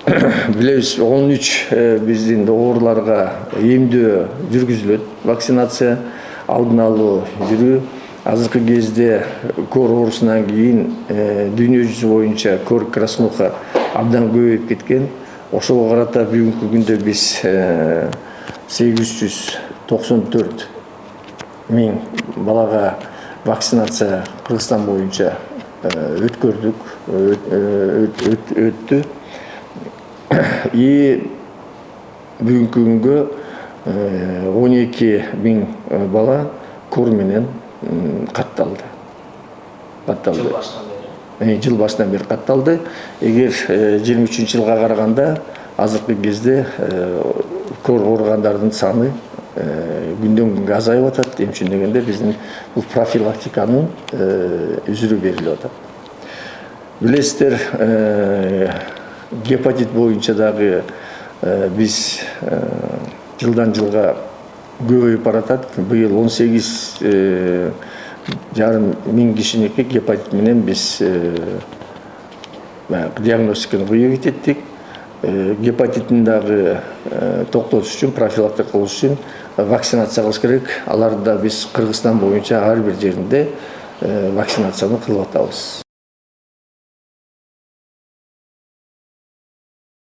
Билебиз 13 биздин ооруларга эмдөө жүргүзүлөт. Вакцинация, алдын алуу жүрүү. Азыркы кезде кор оорусунан кийин дүйнө жүзү боюнча кор краснуха абдан көбөйүп кеткен. Ошого карата бүгүнкү күндө биз 894 миң балага вакцинация Кыргызстан боюнча өткөрдүк, өттү. И бүгүнкү күнгө 12 миң бала кор менен катталды. Жыл башынан бери катталды. Эгер 23-жылга караганда азыркы кезде кор ооругандардын саны күндөн күнгө азайып атат. Эмне дегенде биздин бул профилактиканын үзүрү берилип атат. Билесиздер, гепатит боюнча дагы биз жылдан жылга көбөйүп баратат. Быйыл 18,5 миң кишиники гепатит менен биз диагностиканы кыйып еттик. Гепатиттин дагы токтотуш үчүн, профилактика кылыш үчүн вакцинация кылыш керек. Аларды да биз Кыргызстан боюнча ар бир жеринде вакцинацияны кылып атабыз.